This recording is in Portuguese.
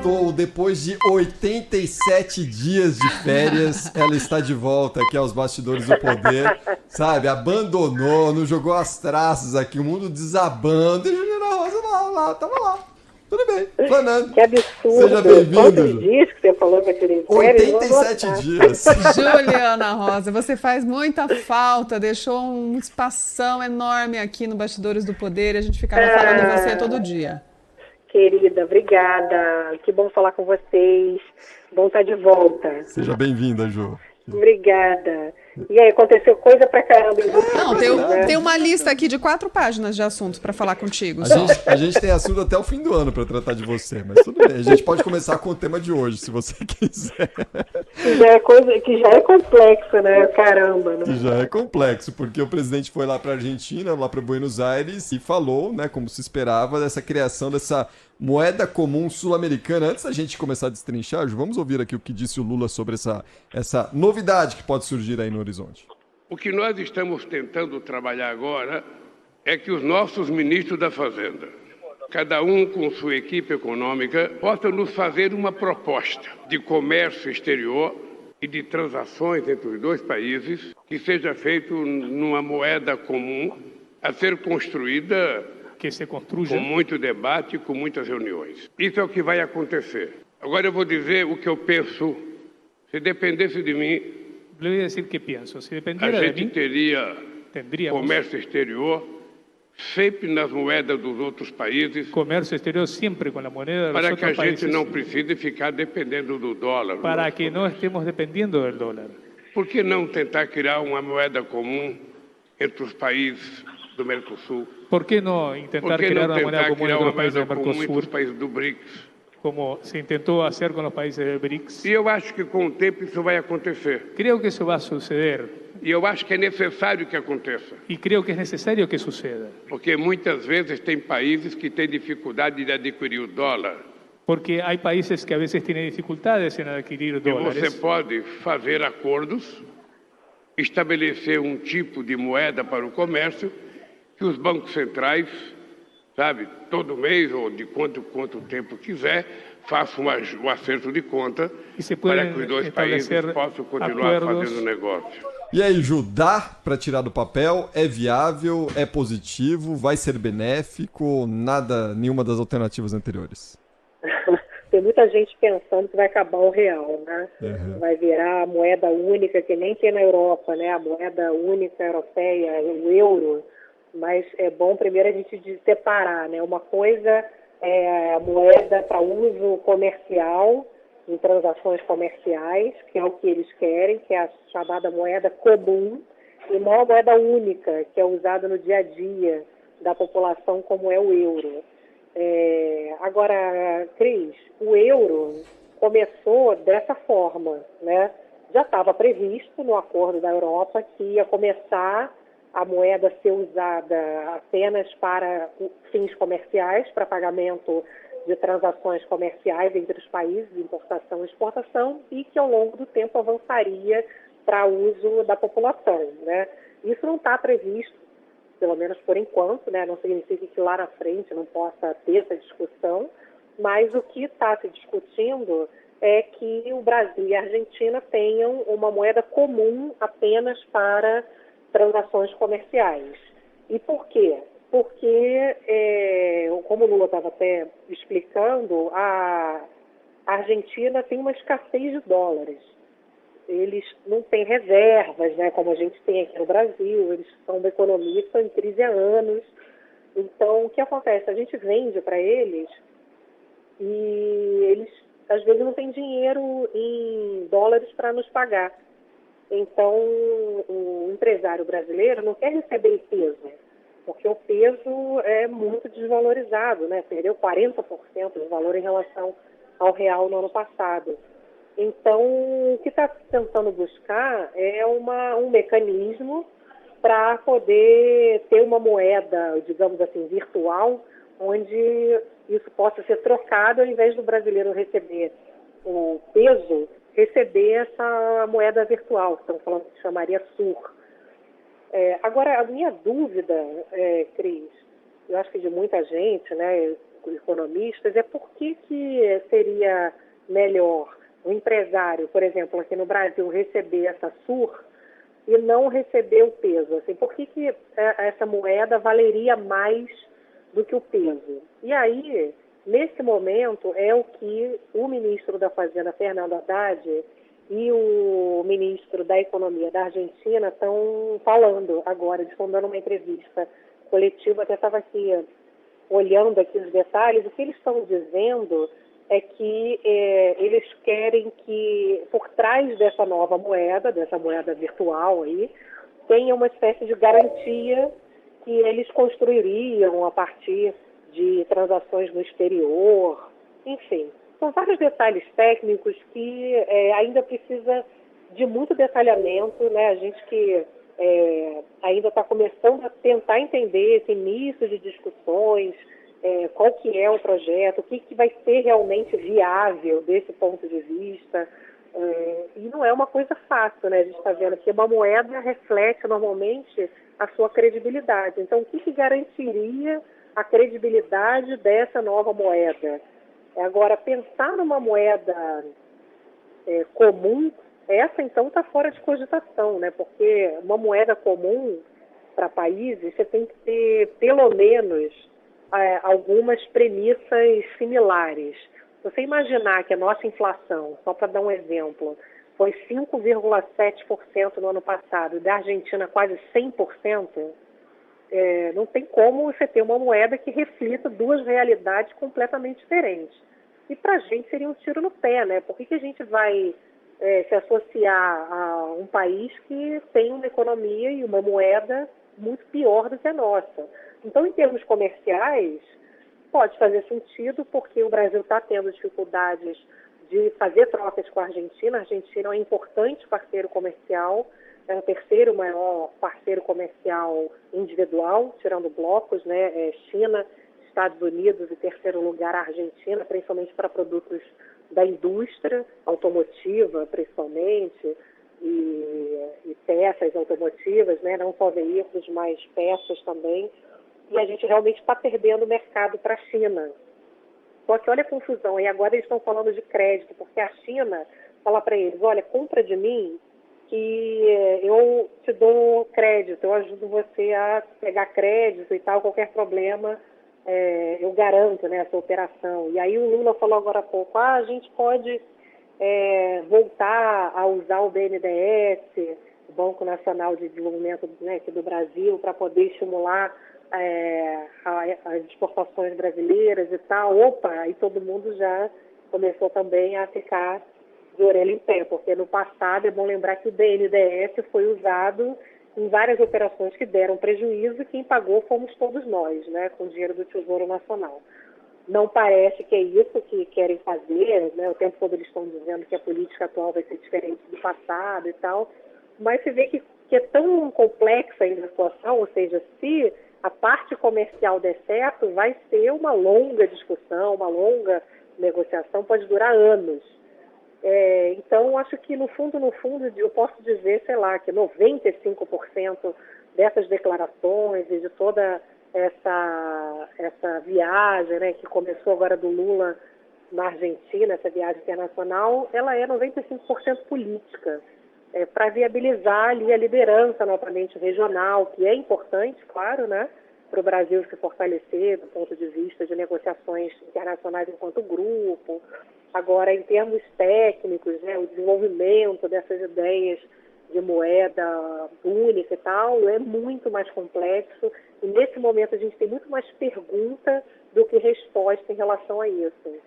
voltou depois de 87 dias de férias. Ela está de volta aqui aos bastidores do poder, sabe? Abandonou, não jogou as traças aqui, o mundo desabando. E Juliana Rosa lá, tava lá. Tudo bem, planando. Que absurdo. Seja bem-vindo. Quantos dias que você falou que eu tirei férias? 87 dias. Juliana Rosa, você faz muita falta, deixou um espação enorme aqui no Bastidores do Poder e a gente ficava falando de você todo dia. Querida, obrigada. Que bom falar com vocês. Bom estar de volta. Seja bem-vinda, Ju. Obrigada. E aí, aconteceu coisa pra caramba em você? Não, tem uma lista aqui de 4 páginas de assuntos para falar contigo. A gente tem assunto até o fim do ano para tratar de você, mas tudo bem. A gente pode começar com o tema de hoje, se você quiser. Que já é complexo, né? Caramba. Né? Que já é complexo, porque o presidente foi lá para a Argentina, lá para Buenos Aires, e falou, né, como se esperava, dessa criação dessa moeda comum sul-americana. Antes da gente começar a destrinchar, Ju, vamos ouvir aqui o que disse o Lula sobre essa novidade que pode surgir aí no horizonte. O que nós estamos tentando trabalhar agora é que os nossos ministros da Fazenda, cada um com sua equipe econômica, possam nos fazer uma proposta de comércio exterior e de transações entre os dois países que seja feito numa moeda comum a ser construída que se construya com muito debate, com muitas reuniões. Isso é o que vai acontecer. Agora eu vou dizer o que eu penso. Se dependesse de mim, le voy a decir qué pienso. Si a dependiera de gente mí, teria tendríamos comércio exterior sempre nas moedas dos outros países, comercio exterior siempre con la moneda de los para que a otros gente países, não precise ficar dependendo do dólar. para que no estemos dependiendo del dólar. Por que não tentar criar uma moeda comum entre os países do Mercosul? ¿Por qué no Por intentar que crear não una moneda tentar común criar entre uma los países moeda del comum entre os Mercosur, países do BRICS? como se intentó hacer con los países del BRICS? E eu acho que com o tempo isso vai acontecer. Creo que eso va a suceder E eu acho que é necessário que aconteça. y creo que es necesario que suceda, Porque muitas vezes tem países que têm dificuldade de adquirir o dólar. porque hay países que a veces tienen dificultades en adquirir E você dólares. pode fazer acordos, estabelecer um tipo de moeda para o comércio, que os bancos centrais, sabe, todo mês ou de quanto tempo quiser, façam um acerto de conta E se para podem que os dois países estabelecer possam continuar acordos. fazendo negócio. E aí, Ju, dá para tirar do papel? É viável? É positivo? Vai ser benéfico? Nada, nenhuma das alternativas anteriores? Tem muita gente pensando que vai acabar o real, né? Uhum. Vai virar a moeda única, que nem tem na Europa, né? A moeda única europeia, o euro. Mas é bom primeiro a gente separar, né? Uma coisa é a moeda para uso comercial, em transações comerciais, que é o que eles querem, que é a chamada moeda comum, e uma moeda única, que é usada no dia a dia da população, como é o euro. Agora, Cris, o euro começou dessa forma, né? Já estava previsto no acordo da Europa que ia começar a moeda ser usada apenas para fins comerciais, para pagamento de transações comerciais entre os países, importação e exportação, e que ao longo do tempo avançaria para uso da população, né? Isso não está previsto, pelo menos por enquanto, né? Não significa que lá na frente não possa ter essa discussão, mas o que está se discutindo é que o Brasil e a Argentina tenham uma moeda comum apenas para transações comerciais. E por quê? Porque, como o Lula estava até explicando, a Argentina tem uma escassez de dólares. Eles não têm reservas, né, como a gente tem aqui no Brasil. Eles são uma economia que está em crise há anos. Então, o que acontece? A gente vende para eles e eles, às vezes, não têm dinheiro em dólares para nos pagar. Então, o empresário brasileiro não quer receber em peso, porque o peso é muito desvalorizado, né? Perdeu 40% do valor em relação ao real no ano passado. Então, o que está tentando buscar é um mecanismo para poder ter uma moeda, digamos assim, virtual, onde isso possa ser trocado, ao invés do brasileiro receber o peso, receber essa moeda virtual, que estamos falando que chamaria SUR. Agora, a minha dúvida, Cris, eu acho que de muita gente, né, economistas é por que seria melhor o empresário, por exemplo, aqui no Brasil, receber essa SUR e não receber o peso. Assim, por que essa moeda valeria mais do que o peso? E aí, nesse momento, é o que o ministro da Fazenda, Fernando Haddad, e o ministro da Economia da Argentina estão falando agora, eles estão dando uma entrevista coletiva, até estava aqui olhando aqui os detalhes, o que eles estão dizendo é que eles querem que, por trás dessa nova moeda, dessa moeda virtual aí, tenha uma espécie de garantia que eles construiriam a partir de transações no exterior, enfim. São vários detalhes técnicos que ainda precisa de muito detalhamento, né? A gente que ainda está começando a tentar entender esse início de discussões, qual que é o projeto, o que vai ser realmente viável desse ponto de vista. E não é uma coisa fácil, né? A gente está vendo que uma moeda reflete normalmente a sua credibilidade. Então, o que garantiria a credibilidade dessa nova moeda? Agora, pensar numa moeda comum, essa então está fora de cogitação, né? Porque uma moeda comum para países, você tem que ter pelo menos algumas premissas similares. Se você imaginar que a nossa inflação, só para dar um exemplo, foi 5,7% no ano passado e da Argentina quase 100%, não tem como você ter uma moeda que reflita duas realidades completamente diferentes. E para a gente seria um tiro no pé, né? Por que a gente vai se associar a um país que tem uma economia e uma moeda muito pior do que a nossa? Então, em termos comerciais, pode fazer sentido, porque o Brasil está tendo dificuldades de fazer trocas com a Argentina. A Argentina é um importante parceiro comercial, é o terceiro maior parceiro comercial individual, tirando blocos, né? China, Estados Unidos e terceiro lugar a Argentina, principalmente para produtos da indústria automotiva, principalmente, e peças automotivas, né? Não só veículos, mas peças também. E a gente realmente está perdendo o mercado para a China. Só que olha a confusão, e agora eles estão falando de crédito, porque a China fala para eles, olha, compra de mim que eu te dou crédito, eu ajudo você a pegar crédito e tal, qualquer problema eu garanto, né, essa operação. E aí o Lula falou agora há pouco, a gente pode voltar a usar o BNDES, o Banco Nacional de Desenvolvimento, né, aqui do Brasil, para poder estimular as exportações brasileiras e tal. Opa, aí todo mundo já começou também a ficar de orelha em pé, porque no passado é bom lembrar que o BNDES foi usado em várias operações que deram prejuízo e quem pagou fomos todos nós, né, com o dinheiro do Tesouro Nacional. Não parece que é isso que querem fazer, né, o tempo todo eles estão dizendo que a política atual vai ser diferente do passado e tal, mas se vê que é tão complexa ainda a situação, ou seja, se a parte comercial der certo, vai ser uma longa discussão, uma longa negociação, pode durar anos. Então, acho que no fundo, eu posso dizer, sei lá, que 95% dessas declarações e de toda essa viagem, né, que começou agora do Lula na Argentina, essa viagem internacional, ela é 95% política, para viabilizar ali a liderança novamente regional, que é importante, claro, né, para o Brasil se fortalecer do ponto de vista de negociações internacionais enquanto grupo. Agora, em termos técnicos, né, o desenvolvimento dessas ideias de moeda única e tal é muito mais complexo e nesse momento a gente tem muito mais pergunta do que resposta em relação a isso.